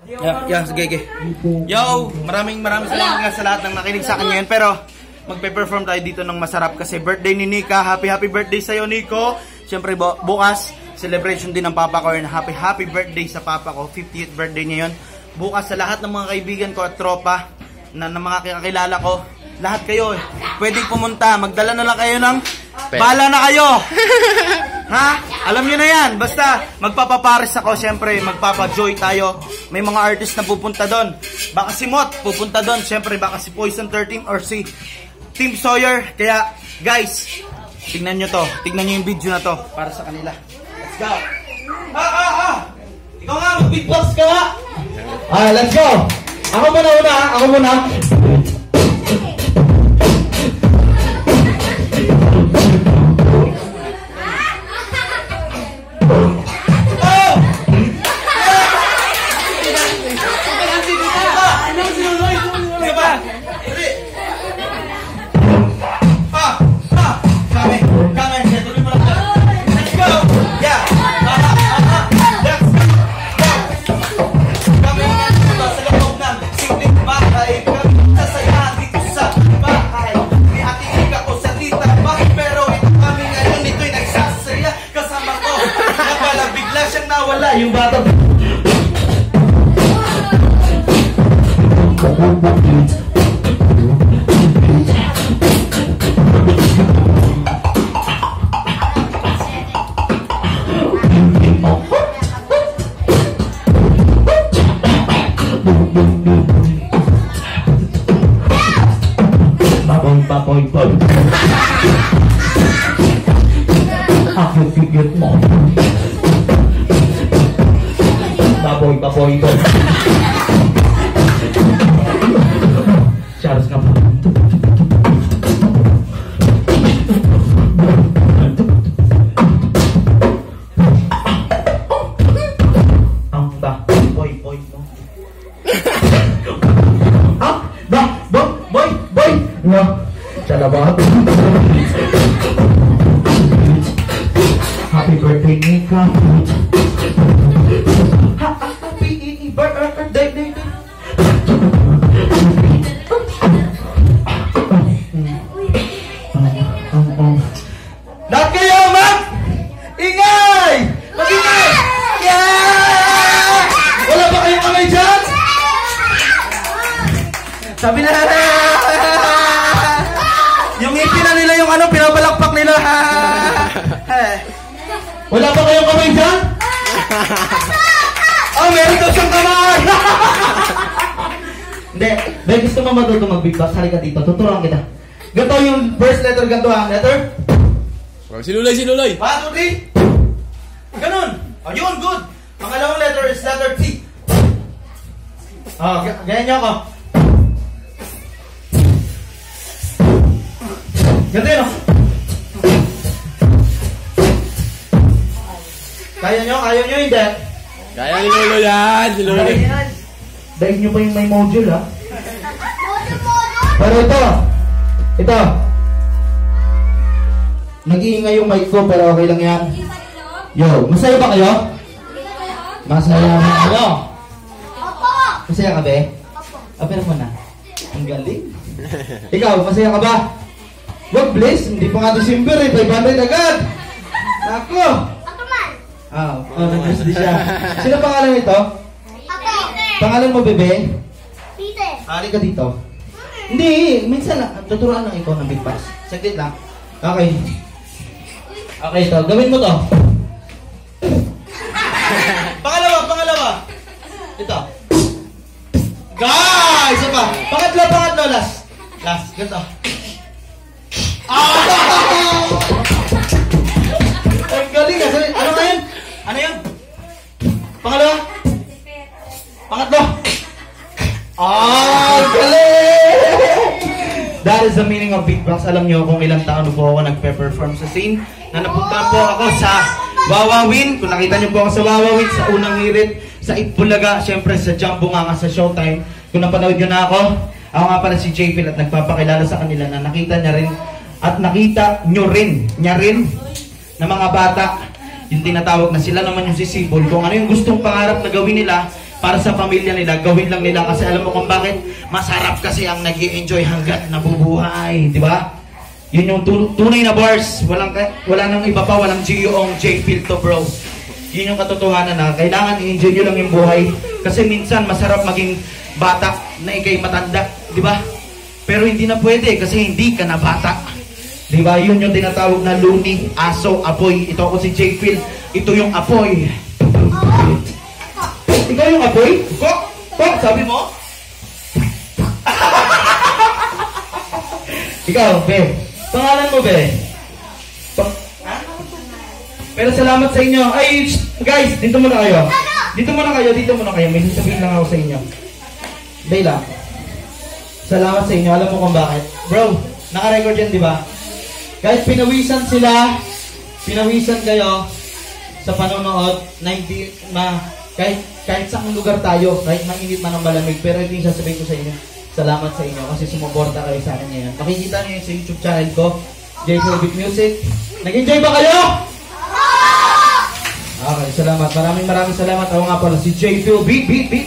Sige. Yo, maraming salamat nga sa lahat ng nakinig sa akin ngayon. Pero, magpe-perform tayo dito ng masarap kasi birthday ni Nika. Happy birthday sa'yo, Nico. Siyempre, bukas, celebration din ng papa ko. And happy birthday sa papa ko. 50th birthday niya yun. Bukas sa lahat ng mga kaibigan ko at tropa na mga kakilala ko. Lahat kayo, pwedeng pumunta. Magdala na lang kayo ng bala na kayo. Ha? Alam nyo na yan. Basta, magpapapares ako. Siyempre, magpapajoy tayo. May mga artist na pupunta doon. Baka si Mot pupunta doon. Siyempre, baka si Poison 13 or si Team Sawyer. Kaya, guys, tignan nyo to. Tignan nyo yung video na to para sa kanila. Let's go. Ikaw nga, mag-beatbox ka nga. Let's go. Ako muna. Yung bata. Baboy. Ako figure mo. Baboy. Charles ka pa. Ang boy mo. Boy. No. Salamat. Happy birthday, Nika. Lahat kayo, ingay! Mag-ingay! Yeah! Wala ba kayong kamay dyan? Sabi na yung ngipin na nila yung pinabalakpak nila. Wala ba kayong kamay dyan? Meron daw siyang kamay! Hindi, dahil gusto mo matuto mag-beatbox, halika dito, tuturuan kita. Ganito yung first letter, ganito ang letter. Sinulay. 1, 2, 3. Ganun. Yun, good. Pangalawang letter is letter T. Ganyan nyo ako. Ganito yun, Kaya nyo, hindi. Kaya ni Lolo yan. Si Lolo. Dahil nyo pa yung may module, ha? Pero ito. Nag-iingay yung mic ko, pero okay lang yan. Yo, masaya ba kayo? Masaya ba kayo? Masaya ka, be? Pero mo na. Ang galing. Ikaw, masaya ka ba? Wag, please. Hindi pa nga December, 500 agad. Ako. Nag-guess di siya. Sino pangalan nito? Pangalan mo, bebe? Peter. Halika dito. Hindi, minsan tuturuan lang ikaw ng beatbox. Saglit lang. Okay. Okay, ito. Gawin mo to. Pangalawa. Ito. Guys! Isa pa. Pangatlo. Last. Ganito. Ang galing. Ano yan? Pangalawa? Pangatlo? Galing! That is the meaning of beatbox. Alam nyo kung ilang taon po ako nagpe-perform sa scene na napunta po ako sa Wawawin. Kung nakita nyo po ako sa Wawawin, sa unang hirit, sa Itbulaga, syempre sa Jumbo nga sa Showtime. Kung napanood nyo na ako nga pala si JPL at nagpapakilala sa kanila na nakita niya rin at nakita nyo rin na mga bata, yung tinatawag na sila naman yung sisibol. Kung ano yung gustong pangarap na gawin nila, para sa pamilya nila, gawin lang nila kasi alam mo kung bakit? Masarap kasi ang nag-i-enjoy hanggat nabubuhay, di ba? Yun yung tunay na bars. Wala nang iba pa, walang G.O.ong J-Phil to bro. Yun yung katotohanan na kailangan i-enjoy nyo lang yung buhay kasi minsan masarap maging bata na ikay matanda, di ba? Pero hindi na pwede kasi hindi ka na bata. Di ba? Yun yung tinatawag na luni, aso, apoy. Ito ako si J-Phil. Ito yung apoy. Ikaw yung apoy? Kok, sabi mo? Ikaw, be. Pangalan mo, be? Pero salamat sa inyo. Ay, guys, dito muna kayo. Dito muna kayo. May sasabihin lang ako sa inyo. Bella, salamat sa inyo. Alam mo kung bakit? Bro, naka-record yan, di ba? Kahit pinawisan sila, pinawisan kayo sa panonood, na hindi, kahit saan lugar tayo, kahit mainit man ang malamig, pero ito yung sasabihin ko sa inyo. Salamat sa inyo kasi sumuporta kayo sa akin ngayon. Makikita niyo yun sa YouTube channel ko, J-Phil Beat Music. Nag-enjoy ba kayo? Okay, salamat. Maraming salamat. Ako nga pala si J-Phil Beat Music.